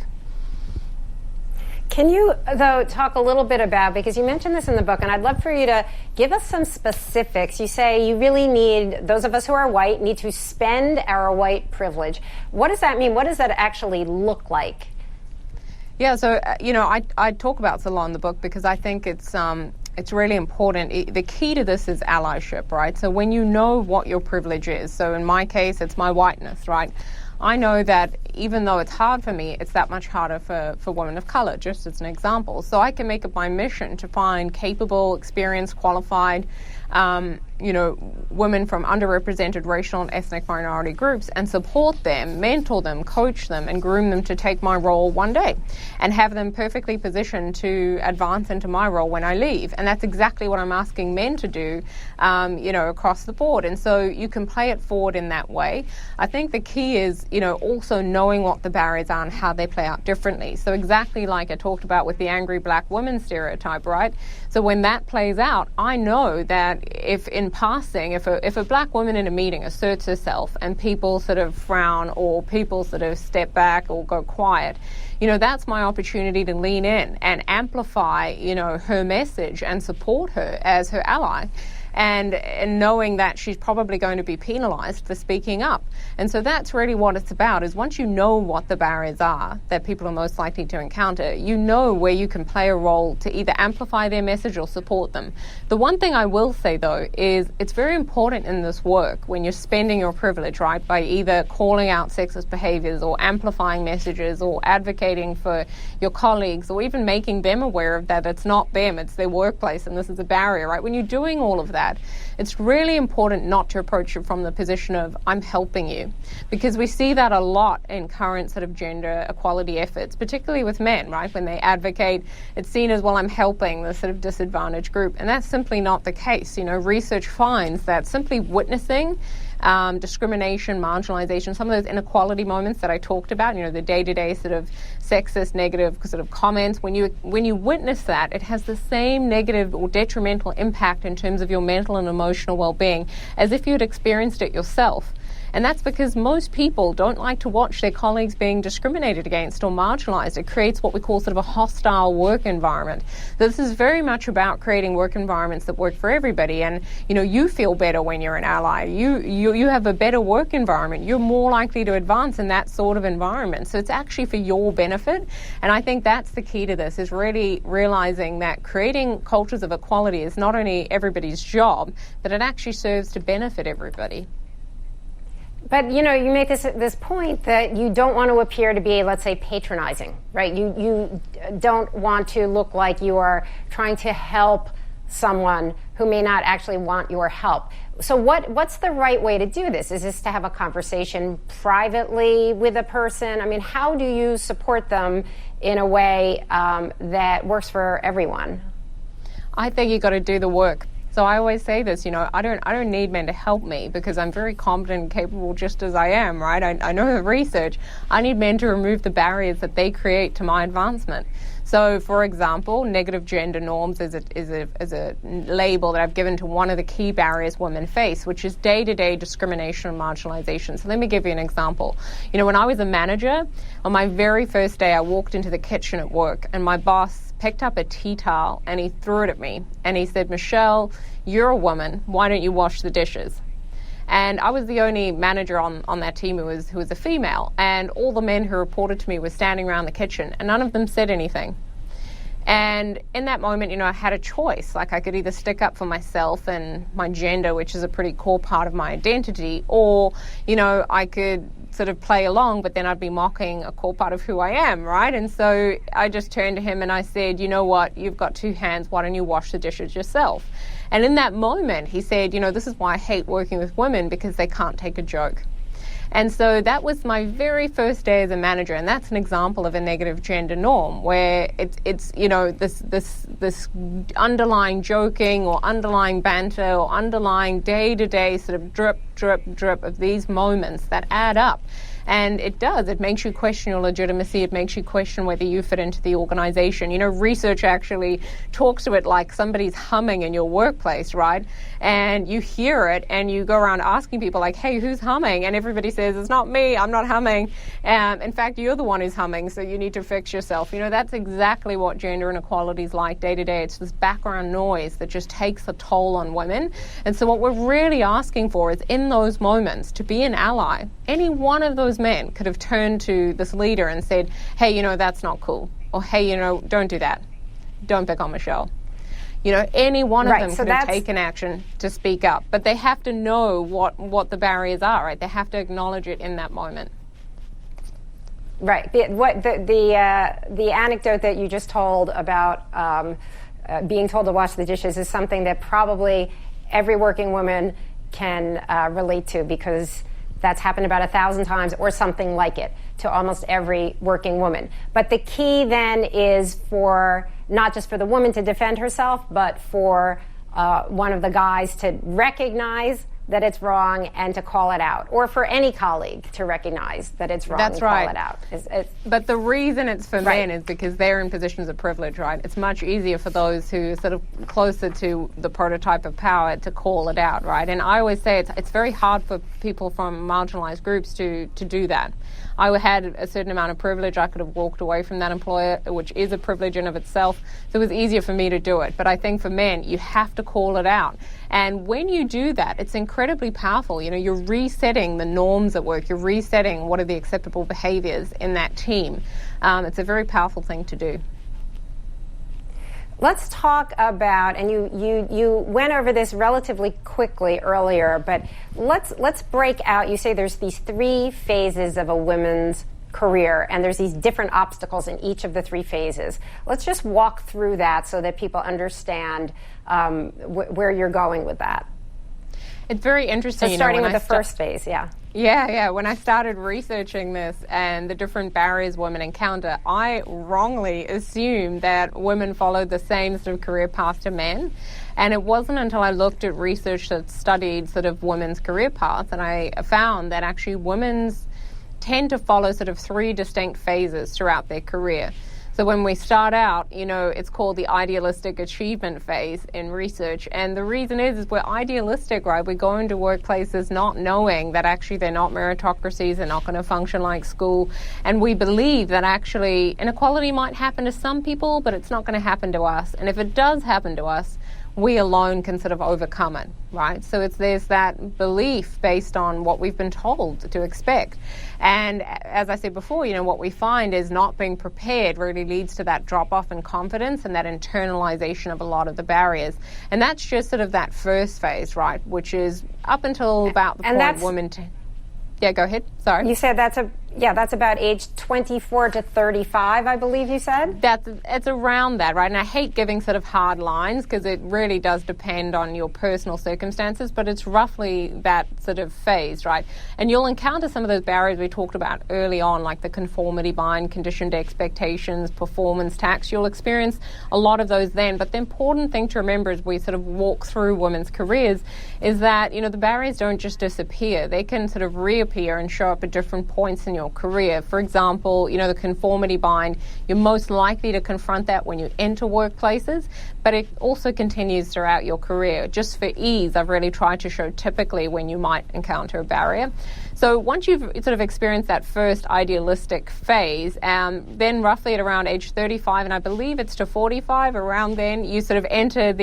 Can you, though, talk a little bit about, because you mentioned this in the book, and I'd love for you to give us some specifics. You say you really need, those of us who are white, need to spend our white privilege. What does that mean? What does that actually look like? Yeah, so, I talk about this a lot in the book because I think it's really important. The key to this is allyship, right? So when you know what your privilege is, so in my case, it's my whiteness, right? I know that even though it's hard for me, it's that much harder for women of color, just as an example. So I can make it my mission to find capable, experienced, qualified, women from underrepresented racial and ethnic minority groups and support them, mentor them, coach them, and groom them to take my role one day and have them perfectly positioned to advance into my role when I leave. And that's exactly what I'm asking men to do, across the board. And so you can play it forward in that way. I think the key is, also knowing what the barriers are and how they play out differently. So exactly like I talked about with the angry black woman stereotype, right? So when that plays out, I know that if in passing, if a black woman in a meeting asserts herself and people sort of frown or people sort of step back or go quiet, that's my opportunity to lean in and amplify, her message and support her as her ally. And knowing that she's probably going to be penalized for speaking up. And so that's really what it's about, is once you know what the barriers are that people are most likely to encounter, you know where you can play a role to either amplify their message or support them. The one thing I will say, though, is it's very important in this work when you're spending your privilege, right, by either calling out sexist behaviors or amplifying messages or advocating for your colleagues or even making them aware of that it's not them, it's their workplace and this is a barrier, right? When you're doing all of that, it's really important not to approach it from the position of I'm helping you, because we see that a lot in current sort of gender equality efforts, particularly with men, right? When they advocate, it's seen as, well, I'm helping the sort of disadvantaged group, and that's simply not the case. Research finds that simply witnessing discrimination, marginalization, some of those inequality moments that I talked about, the day-to-day sort of sexist, negative sort of comments, when you witness that, it has the same negative or detrimental impact in terms of your mental and emotional well-being as if you had experienced it yourself. And that's because most people don't like to watch their colleagues being discriminated against or marginalized. It creates what we call sort of a hostile work environment. So this is very much about creating work environments that work for everybody. And, you feel better when you're an ally. You have a better work environment. You're more likely to advance in that sort of environment. So it's actually for your benefit. And I think that's the key to this, is really realizing that creating cultures of equality is not only everybody's job, but it actually serves to benefit everybody. But, you make this point that you don't want to appear to be, let's say, patronizing, right? You don't want to look like you are trying to help someone who may not actually want your help. So what's the right way to do this? Is this to have a conversation privately with a person? I mean, how do you support them in a way that works for everyone? I think you got to do the work. So I always say this, I don't need men to help me because I'm very competent and capable just as I am, right? I know the research. I need men to remove the barriers that they create to my advancement. So, for example, negative gender norms is a label that I've given to one of the key barriers women face, which is day-to-day discrimination and marginalization. So let me give you an example. When I was a manager, on my very first day, I walked into the kitchen at work and my boss picked up a tea towel and he threw it at me. And he said, "Michelle, you're a woman. Why don't you wash the dishes?" And I was the only manager on that team who was a female. And all the men who reported to me were standing around the kitchen and none of them said anything. And in that moment, I had a choice. Like I could either stick up for myself and my gender, which is a pretty core part of my identity, or, I could sort of play along, but then I'd be mocking a core part of who I am, right? And so I just turned to him and I said, "You know what? You've got two hands. Why don't you wash the dishes yourself?" And in that moment, he said, "This is why I hate working with women, because they can't take a joke." And so that was my very first day as a manager, and that's an example of a negative gender norm where it's this underlying joking or underlying banter or underlying day-to-day sort of drip, drip, drip of these moments that add up. And it does. It makes you question your legitimacy. It makes you question whether you fit into the organization. Research actually talks to it like somebody's humming in your workplace, right? And you hear it and you go around asking people like, "Hey, who's humming?" And everybody says, "It's not me. I'm not humming." In fact, you're the one who's humming, so you need to fix yourself. That's exactly what gender inequality is like day to day. It's this background noise that just takes a toll on women. And so what we're really asking for is in those moments to be an ally. Any one of those men could have turned to this leader and said, "Hey, that's not cool," or "Hey, don't do that. Don't pick on Michelle." Any one of them could have taken action to speak up, but they have to know what the barriers are, right? They have to acknowledge it in that moment. Right. The anecdote that you just told about being told to wash the dishes is something that probably every working woman can relate to, because that's happened about 1,000 times or something like it to almost every working woman. But the key then is for not just for the woman to defend herself, but for one of the guys to recognize that it's wrong and to call it out, or for any colleague to recognize that it's wrong and call it out. But the reason it's for men is because they're in positions of privilege, right? It's much easier for those who are sort of closer to the prototype of power to call it out, right? And I always say it's very hard for people from marginalized groups to do that. I had a certain amount of privilege. I could have walked away from that employer, which is a privilege in of itself. So it was easier for me to do it. But I think for men, you have to call it out. And when you do that, it's incredibly powerful. You're resetting the norms at work. You're resetting what are the acceptable behaviors in that team. It's a very powerful thing to do. Let's talk about, and you went over this relatively quickly earlier, but let's break out. You say there's these three phases of a woman's career, and there's these different obstacles in each of the three phases. Let's just walk through that so that people understand where you're going with that. It's very interesting. So starting with the first phase, yeah. Yeah. When I started researching this and the different barriers women encounter, I wrongly assumed that women followed the same sort of career path to men. And it wasn't until I looked at research that studied sort of women's career paths, and I found that actually women's tend to follow sort of three distinct phases throughout their career. So when we start out, it's called the idealistic achievement phase in research. And the reason is we're idealistic, right? We go into workplaces not knowing that actually they're not meritocracies, they're not going to function like school. And we believe that actually inequality might happen to some people, but it's not going to happen to us. And if it does happen to us, we alone can sort of overcome it, right? So there's that belief based on what we've been told to expect. And as I said before, what we find is not being prepared really leads to that drop-off in confidence and that internalization of a lot of the barriers. And that's just sort of that first phase, right, which is up until about the point women... Yeah, go ahead. Sorry. You said that's about age 24 to 35, I believe you said? It's around that, right? And I hate giving sort of hard lines because it really does depend on your personal circumstances, but it's roughly that sort of phase, right? And you'll encounter some of those barriers we talked about early on, like the conformity bind, conditioned expectations, performance tax. You'll experience a lot of those then. But the important thing to remember as we sort of walk through women's careers is that, the barriers don't just disappear. They can sort of reappear and show up at different points in your career. For example, the conformity bind, you're most likely to confront that when you enter workplaces, but it also continues throughout your career. Just for ease, I've really tried to show typically when you might encounter a barrier. So once you've sort of experienced that first idealistic phase, then roughly at around age 35, and I believe it's to 45, around then, you sort of enter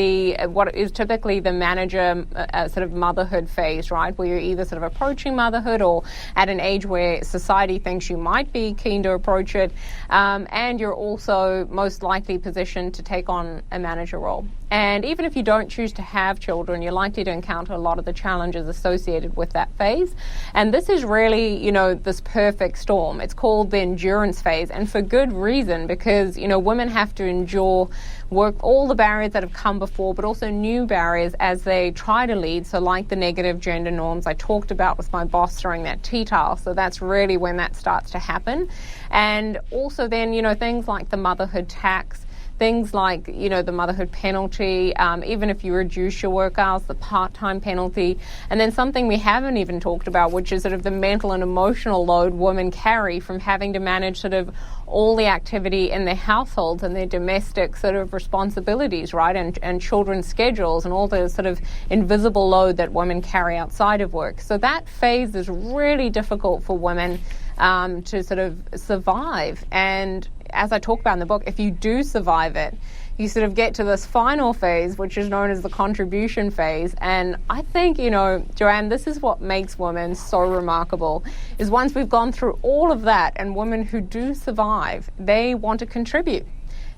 what is typically the manager sort of motherhood phase, right? Where you're either sort of approaching motherhood or at an age where society thinks you might be keen to approach it, and you're also most likely positioned to take on a manager role. And even if you don't choose to have children, you're likely to encounter a lot of the challenges associated with that phase. And this is really, this perfect storm. It's called the endurance phase, and for good reason, because, women have to endure all the barriers that have come before, but also new barriers as they try to lead. So like the negative gender norms I talked about with my boss throwing that tea towel. So that's really when that starts to happen. And also then, things like the motherhood tax, things like, the motherhood penalty, even if you reduce your work hours, the part-time penalty, and then something we haven't even talked about, which is sort of the mental and emotional load women carry from having to manage sort of all the activity in their households and their domestic sort of responsibilities, right, and children's schedules and all the sort of invisible load that women carry outside of work. So that phase is really difficult for women to sort of survive. And as I talk about in the book, if you do survive it, you sort of get to this final phase, which is known as the contribution phase. And I think, Joanne, this is what makes women so remarkable, is once we've gone through all of that, and women who do survive, they want to contribute.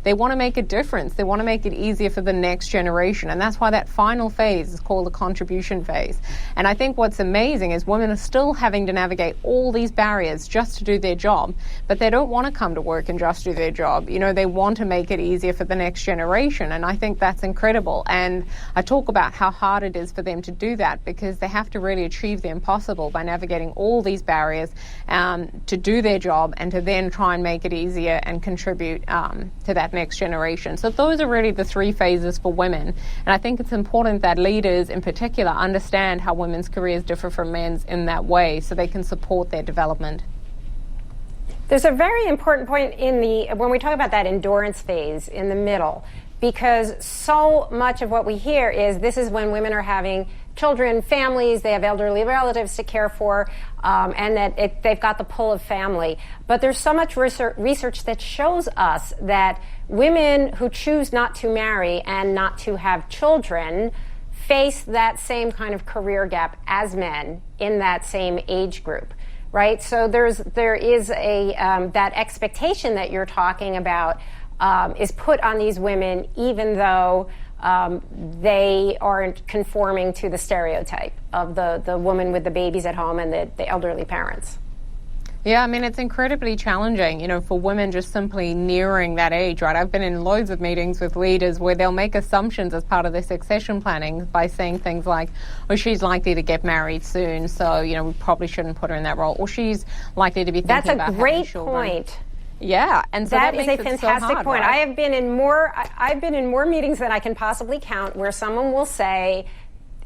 They want to make a difference. They want to make it easier for the next generation. And that's why that final phase is called the contribution phase. And I think what's amazing is women are still having to navigate all these barriers just to do their job, but they don't want to come to work and just do their job. They want to make it easier for the next generation. And I think that's incredible. And I talk about how hard it is for them to do that, because they have to really achieve the impossible by navigating all these barriers to do their job and to then try and make it easier and contribute to that next generation. So those are really the three phases for women. And I think it's important that leaders in particular understand how women's careers differ from men's in that way so they can support their development. There's a very important point when we talk about that endurance phase in the middle, because so much of what we hear is this is when women are having children, families, they have elderly relatives to care for, and that they've got the pull of family. But there's so much research that shows us that women who choose not to marry and not to have children face that same kind of career gap as men in that same age group, right? So there is that expectation that you're talking about is put on these women, even though they aren't conforming to the stereotype of the woman with the babies at home and the elderly parents. Yeah, I mean, it's incredibly challenging, for women just simply nearing that age, right? I've been in loads of meetings with leaders where they'll make assumptions as part of their succession planning by saying things like, oh, she's likely to get married soon, so, we probably shouldn't put her in that role. Or she's likely to be thinking about having children. That's a great point. Yeah, and so that is a fantastic point. Right? I have been in more meetings than I can possibly count where someone will say,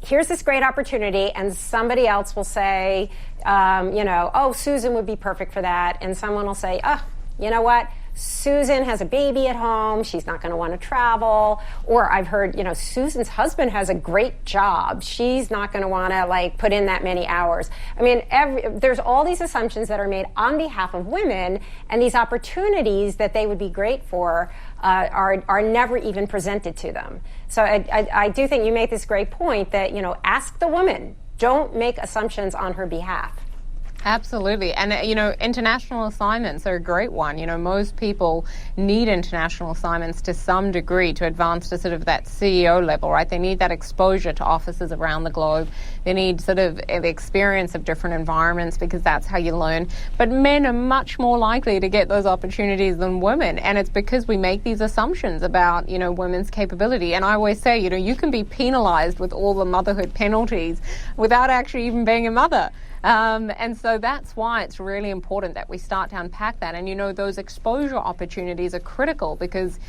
here's this great opportunity, and somebody else will say, oh, Susan would be perfect for that, and someone will say, oh, you know what? Susan has a baby at home. She's not going to want to travel. Or I've heard, Susan's husband has a great job. She's not going to want to put in that many hours. I mean, there's all these assumptions that are made on behalf of women, and these opportunities that they would be great for are never even presented to them. So I do think you make this great point that, ask the woman. Don't make assumptions on her behalf. Absolutely. And, international assignments are a great one. Most people need international assignments to some degree to advance to sort of that CEO level, right? They need that exposure to offices around the globe. They need sort of the experience of different environments because that's how you learn. But men are much more likely to get those opportunities than women. And it's because we make these assumptions about, women's capability. And I always say, you can be penalized with all the motherhood penalties without actually even being a mother. And so that's why it's really important that we start to unpack that. And, those exposure opportunities are critical because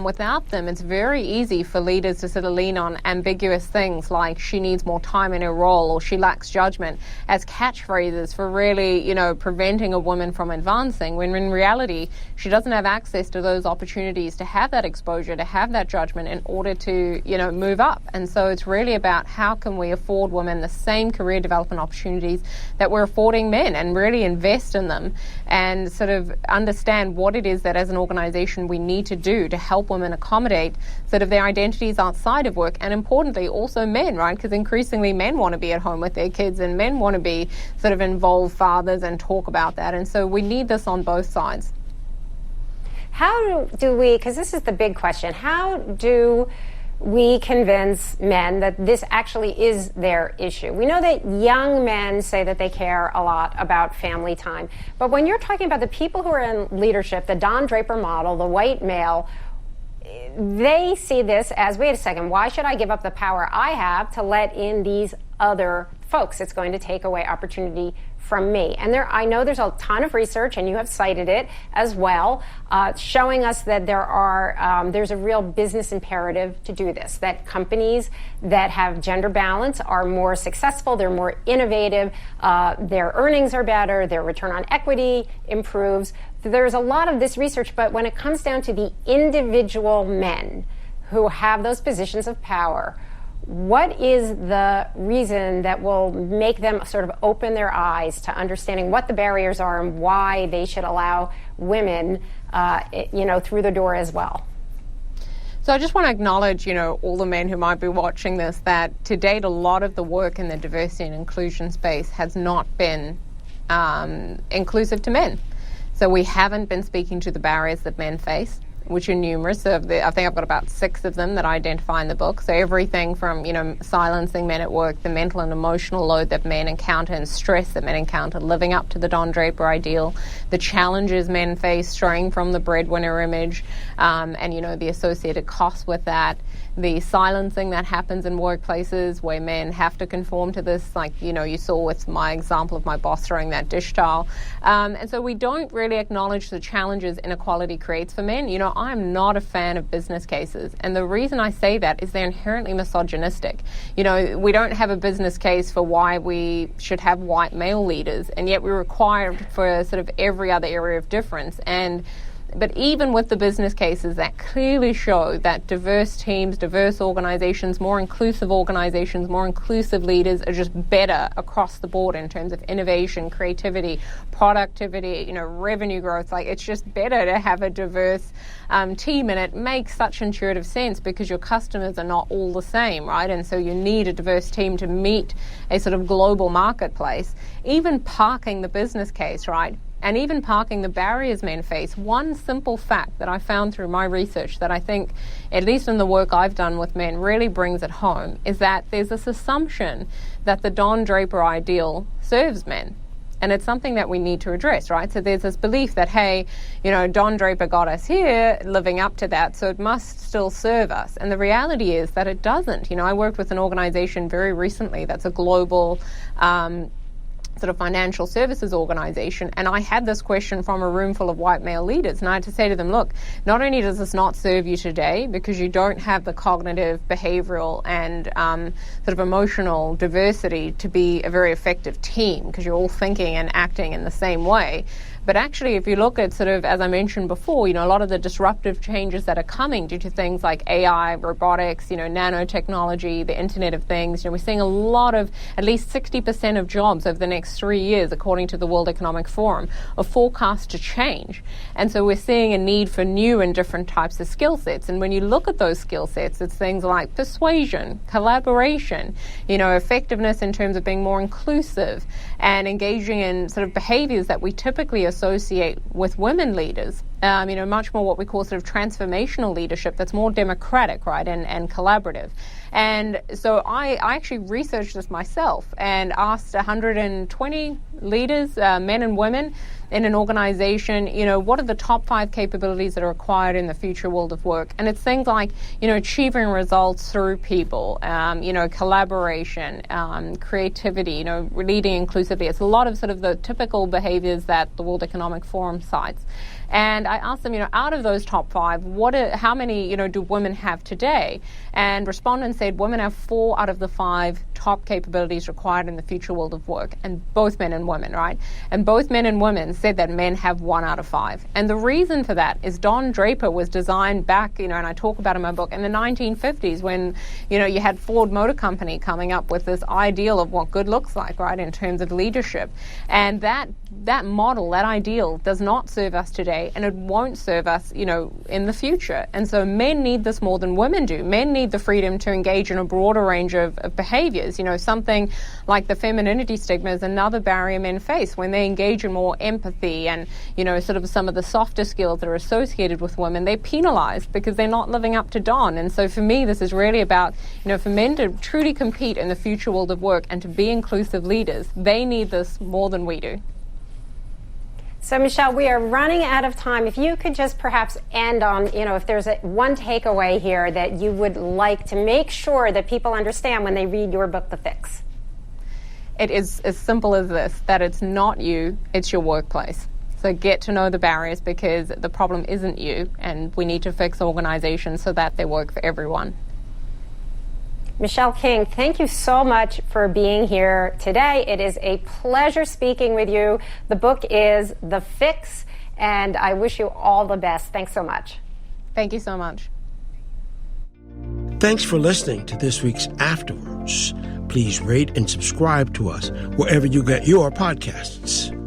without them, it's very easy for leaders to sort of lean on ambiguous things like she needs more time in her role or she lacks judgment as catchphrases for really, preventing a woman from advancing, when in reality, she doesn't have access to those opportunities to have that exposure, to have that judgment in order to, move up. And so it's really about how can we afford women the same career development opportunities that we're affording men, and really invest in them and sort of understand what it is that as an organization we need to do to help women accommodate sort of their identities outside of work, and importantly also men, right? Because increasingly men want to be at home with their kids and men want to be sort of involved fathers and talk about that. And so we need this on both sides. How do we, because this is the big question, how do we convince men that this actually is their issue? We know that young men say that they care a lot about family time. But when you're talking about the people who are in leadership, the Don Draper model, the white male, they see this as, wait a second, why should I give up the power I have to let in these other folks? It's going to take away opportunity from me. And I know there's a ton of research, and you have cited it as well, showing us that there's a real business imperative to do this, that companies that have gender balance are more successful, they're more innovative, their earnings are better, their return on equity improves. There's a lot of this research, but when it comes down to the individual men who have those positions of power, what is the reason that will make them sort of open their eyes to understanding what the barriers are and why they should allow women, through the door as well? So I just want to acknowledge, all the men who might be watching this, that to date a lot of the work in the diversity and inclusion space has not been inclusive to men. So we haven't been speaking to the barriers that men face, which are numerous. So I think I've got about 6 of them that I identify in the book. So everything from, silencing men at work, the mental and emotional load that men encounter and stress that men encounter, living up to the Don Draper ideal, the challenges men face straying from the breadwinner image, and, the associated costs with that, the silencing that happens in workplaces where men have to conform to this, like, you saw with my example of my boss throwing that dish towel. And so we don't really acknowledge the challenges inequality creates for men. I'm not a fan of business cases. And the reason I say that is they're inherently misogynistic. We don't have a business case for why we should have white male leaders, and yet we're required for sort of every other area of difference. But even with the business cases that clearly show that diverse teams, diverse organizations, more inclusive leaders are just better across the board in terms of innovation, creativity, productivity, revenue growth. Like, it's just better to have a diverse team, and it makes such intuitive sense because your customers are not all the same, right? And so you need a diverse team to meet a sort of global marketplace. Even parking the business case, right? And even parking the barriers men face, one simple fact that I found through my research that I think, at least in the work I've done with men, really brings it home, is that there's this assumption that the Don Draper ideal serves men. And it's something that we need to address, right? So there's this belief that, hey, Don Draper got us here, living up to that, so it must still serve us. And the reality is that it doesn't. I worked with an organization very recently that's a global sort of financial services organization, and I had this question from a room full of white male leaders, and I had to say to them, look, not only does this not serve you today because you don't have the cognitive, behavioral, and sort of emotional diversity to be a very effective team because you're all thinking and acting in the same way, but actually if you look at sort of, as I mentioned before, a lot of the disruptive changes that are coming due to things like AI, robotics, nanotechnology, the Internet of Things, we're seeing a lot of, at least 60% of jobs over the next next 3 years, according to the World Economic Forum, are forecast to change. And so we're seeing a need for new and different types of skill sets. And when you look at those skill sets, it's things like persuasion, collaboration, effectiveness in terms of being more inclusive and engaging in sort of behaviors that we typically associate with women leaders. Much more what we call sort of transformational leadership that's more democratic, right, and collaborative. And so I actually researched this myself and asked 120 leaders, men and women, in an organization, what are the top 5 capabilities that are required in the future world of work? And it's things like, achieving results through people, collaboration, creativity, leading inclusively. It's a lot of sort of the typical behaviors that the World Economic Forum cites. And I asked them, out of those top 5, how many, do women have today? And respondents said women have 4 out of the 5 top capabilities required in the future world of work, and both men and women, right? And both men and women said that men have 1 out of 5. And the reason for that is Don Draper was designed back, and I talk about in my book, in the 1950s when, you had Ford Motor Company coming up with this ideal of what good looks like, right, in terms of leadership. And that model, that ideal, does not serve us today, and it won't serve us, in the future. And so men need this more than women do. Men need the freedom to engage in a broader range of behaviors. Something like the femininity stigma is another barrier men face when they engage in more empathy and, sort of some of the softer skills that are associated with women. They're penalized because they're not living up to Don. And so for me, this is really about, for men to truly compete in the future world of work and to be inclusive leaders, they need this more than we do. So, Michelle, we are running out of time. If you could just perhaps end on, if there's one takeaway here that you would like to make sure that people understand when they read your book, The Fix. It is as simple as this, that it's not you, it's your workplace. So get to know the barriers, because the problem isn't you, and we need to fix organizations so that they work for everyone. Michelle King, thank you so much for being here today. It is a pleasure speaking with you. The book is The Fix, and I wish you all the best. Thanks so much. Thank you so much. Thanks for listening to this week's Afterwards. Please rate and subscribe to us wherever you get your podcasts.